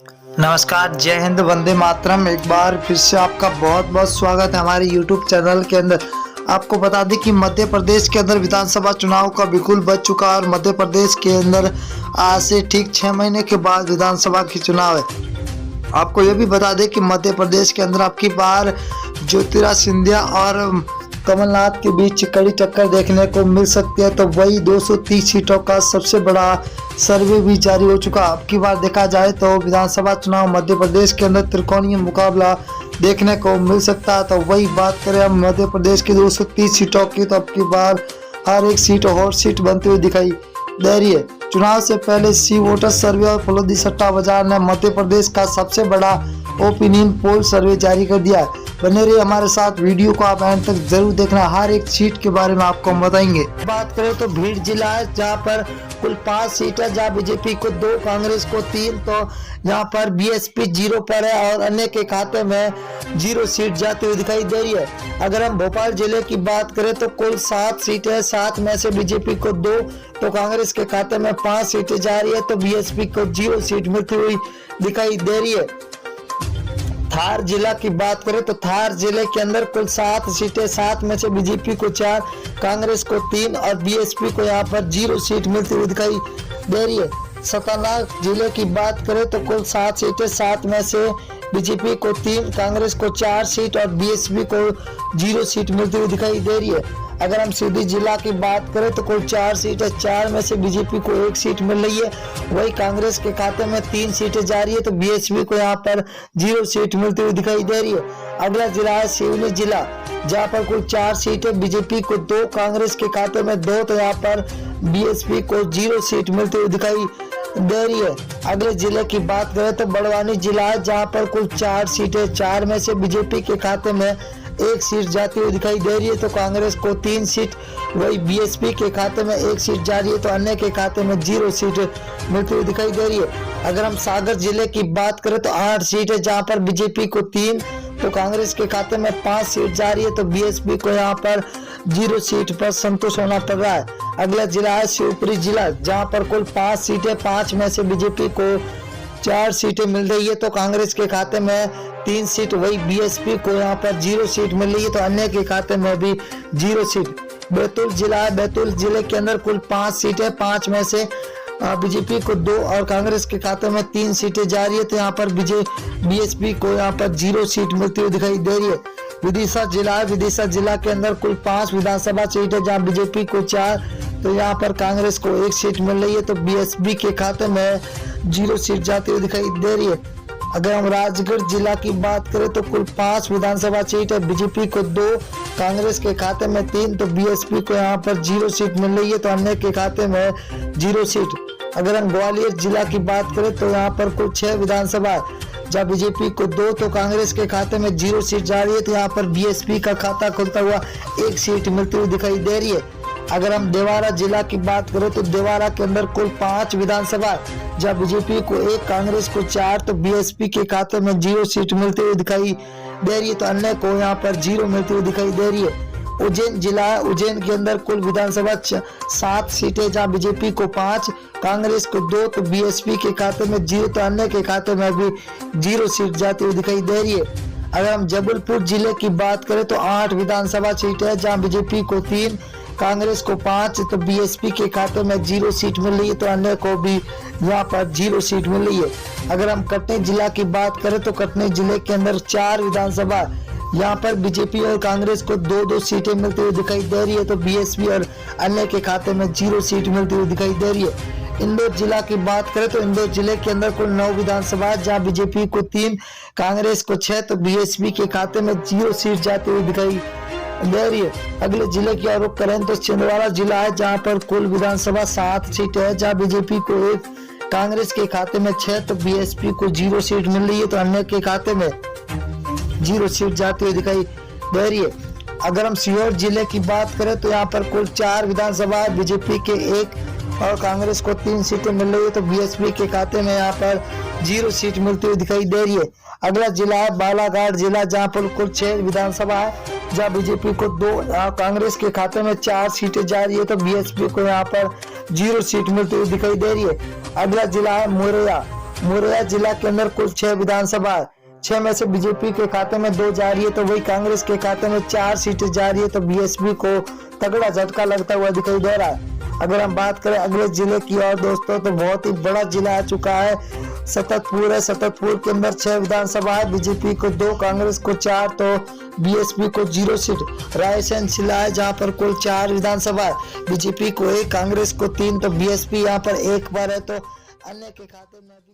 नमस्कार, जय हिंद, वंदे मातरम। एक बार फिर से आपका बहुत बहुत स्वागत है हमारे YouTube चैनल के अंदर। आपको बता दें कि मध्य प्रदेश के अंदर विधानसभा चुनाव का बिल्कुल बच चुका है और मध्य प्रदेश के अंदर आज से ठीक 6 महीने के बाद विधानसभा की चुनाव है। आपको ये भी बता दें कि मध्य प्रदेश के अंदर आपकी बार ज्योतिरादित्य सिंधिया और कमलनाथ के बीच कड़ी टक्कर देखने को मिल सकती है। तो वही 230 सीटों का सबसे बड़ा सर्वे भी जारी हो चुका। अब की बार देखा जाए तो विधानसभा चुनाव मध्य प्रदेश के अंदर त्रिकोणीय मुकाबला देखने को मिल सकता है। तो वही बात करें हम मध्य प्रदेश की 230 सीटों की, तो अब की बार हर एक सीट हॉट सीट बनती हुई दिखाई दे रही है। चुनाव से पहले सी वोटर सर्वे और फलोदी सट्टा बाजार ने मध्य प्रदेश का सबसे बड़ा ओपिनियन पोल सर्वे जारी कर दिया है। बने रहिए हमारे साथ, वीडियो को आप एंड तक जरूर देखना, हर एक सीट के बारे में आपको हम बताएंगे। बात करें तो भीड़ जिला है जहाँ पर कुल 5 सीट है, जहाँ बीजेपी को 2, कांग्रेस को 3, तो यहाँ पर बीएसपी 0 पर है और अन्य के खाते में 0 सीट जाती हुई दिखाई दे रही है। अगर हम भोपाल जिले की बात करें तो कुल 7 सीटें है, 7 में से बीजेपी को 2, तो कांग्रेस के खाते में 5 सीटें जा रही है, तो बीएसपी को 0 सीट मिलती हुई दिखाई दे रही है। धार जिला की बात करें तो धार जिले के अंदर कुल 7 सीटें, 7 में से बीजेपी को 4, कांग्रेस को 3 और बीएसपी को यहाँ पर 0 सीट मिलती हुई दिखाई दे रही है। सताना जिले की बात करें तो कुल 7 सीटें, 7 में से बीजेपी को 3, कांग्रेस को 4 सीट और बीएसपी को 0 सीट मिलती हुई दिखाई दे रही है। अगर हम सीधी जिला की बात करें तो कुल 4 सीट है, 4 में से बीजेपी को 1 सीट मिल रही है, वही कांग्रेस के खाते में 3 सीटें जा रही है, तो बीएसपी को यहाँ पर 0 सीट मिलती हुई दिखाई दे रही है। अगला जिला है सिवनी जिला, जहाँ पर कुल 4 सीटें, बीजेपी को 2, कांग्रेस के खाते में 2, तो यहाँ पर बीएसपी को 0 सीट मिलती हुई दिखाई दे रही है। अगले जिले की बात करें तो बड़वानी जिला है, जहाँ पर कुल 4 सीटें, 4 में से बीजेपी के खाते में 1 सीट जाती हुई दिखाई दे रही है, तो कांग्रेस को 3 सीट, वही बीएसपी के खाते में 1 सीट जा रही है, तो अन्य के खाते में 0 सीट मिलती हुई दिखाई दे रही है। अगर हम सागर जिले की बात करें तो 8 सीट है, जहां पर बीजेपी को 3, तो कांग्रेस के खाते में 5 सीट जा रही है, तो बीएसपी को यहाँ पर 0 सीट पर संतुष्ट होना पड़ रहा है। अगला जिला है शिवपुरी जिला, जहाँ पर कुल 5 सीटें, 5 में से बीजेपी को 4 सीटें मिल रही है, तो कांग्रेस के खाते में 3 सीट, वही बीएसपी को यहाँ पर 0 सीट मिल रही है, तो अन्य के खाते में भी 0 सीट। बैतूल जिला है, बैतूल जिले के अंदर कुल 5 सीटें, 5 में से बीजेपी को 2 और कांग्रेस के खाते में 3 सीटें जा रही है, तो यहाँ पर बीएसपी को यहाँ पर 0 सीट मिलती हुई दिखाई दे रही है। विदिशा जिला है, विदिशा जिला के अंदर कुल 5 विधानसभा सीट है, जहाँ बीजेपी को 4, तो यहाँ पर कांग्रेस को 1 सीट मिल रही है, तो बीएसपी के खाते में 0 सीट जाती हुई दिखाई दे रही है। अगर हम राजगढ़ जिला की बात करें तो कुल 5 विधानसभा सीट है, बीजेपी को 2, कांग्रेस के खाते में 3, तो बीएसपी को यहाँ पर 0 सीट मिल रही है, तो अन्य के खाते में 0 सीट। अगर हम ग्वालियर जिला की बात करें तो यहाँ पर कुल 6 विधानसभा, जहाँ बीजेपी को 2, तो कांग्रेस के खाते में 0 सीट जा रही है, तो यहाँ पर बीएसपी का खाता खुलता हुआ 1 सीट मिलती हुई दिखाई दे रही है। अगर हम देवारा जिला की बात करें तो देवारा के अंदर कुल 5 विधानसभा, जहाँ बीजेपी को 1, कांग्रेस को 4, तो बीएसपी के खाते में 0 सीट मिलती हुई दिखाई दे रही है, तो अन्य को यहाँ पर 0 मिलती हुई दिखाई दे रही है। उज्जैन जिला है, उज्जैन के अंदर कुल विधानसभा 7 सीटें, जहाँ बीजेपी को 5, कांग्रेस को 2, तो बीएसपी के खाते में 0, तो अन्य के खाते में भी 0 सीट जाती हुई दिखाई दे रही है। अगर हम जबलपुर जिले की बात करें तो 8 विधानसभा सीट है, जहाँ बीजेपी को 3, कांग्रेस को 5, तो बीएसपी के खाते में 0 सीट मिल रही है, तो अन्य को भी यहाँ पर 0 सीट मिल रही है। अगर हम कटनी जिला की बात करें तो कटनी जिले के अंदर 4 विधानसभा, यहाँ पर बीजेपी और कांग्रेस को 2-2 सीटें मिलती हुई दिखाई दे रही है, तो बीएसपी और अन्य के खाते में 0 सीट मिलती हुई दिखाई दे रही है। इंदौर जिला की बात करें तो इंदौर जिले के अंदर कुल 9 विधानसभा, जहाँ बीजेपी को 3, कांग्रेस को 6, तो बीएसपी के खाते में 0 सीट जाती हुई दिखाई दे रही है। अगले जिले की ओर रुख करें तो छिंदवाड़ा जिला है, जहाँ पर कुल विधानसभा 7 सीटें है, जहाँ बीजेपी को 1, कांग्रेस के खाते में 6, तो बीएसपी को 0 सीट मिल रही है, तो अन्य के खाते में 0 सीट जाती हुई दिखाई दे रही है। अगर हम सीहोर जिले की बात करें तो यहाँ पर कुल 4 विधानसभा, बीजेपी के 1 और कांग्रेस को 3 सीटें मिल रही है, तो बीएसपी के खाते में यहाँ पर 0 सीट मिलती हुई दिखाई दे रही है। अगला जिला है बालाघाट जिला, जहाँ पर कुल 6 विधानसभा है, जहाँ बीजेपी को 2, कांग्रेस के खाते में 4 सीटें जा रही है, तो बीएसपी को यहाँ पर 0 सीट मिलती हुई दिखाई दे रही है। अगला जिला है मोरैया, मुरैना जिला के अंदर कुल 6 विधानसभा, 6 में से बीजेपी के खाते में 2 जा रही है, तो वही कांग्रेस के खाते में 4 सीटें जा रही है, तो बीएसपी को तगड़ा झटका लगता हुआ दिखाई दे रहा है। अगर हम बात करें अगले जिले की और दोस्तों, तो बहुत ही बड़ा जिला आ चुका है, सततपुर है। सततपुर के अंदर 6 विधानसभा है, बीजेपी को 2, कांग्रेस को 4, तो बीएसपी को 0 सीट। रायसेन जिला है जहां पर कुल 4 विधानसभा है, बीजेपी को 1, कांग्रेस को 3, तो बीएसपी यहां पर 1 पर है, तो अन्य के खाते में भी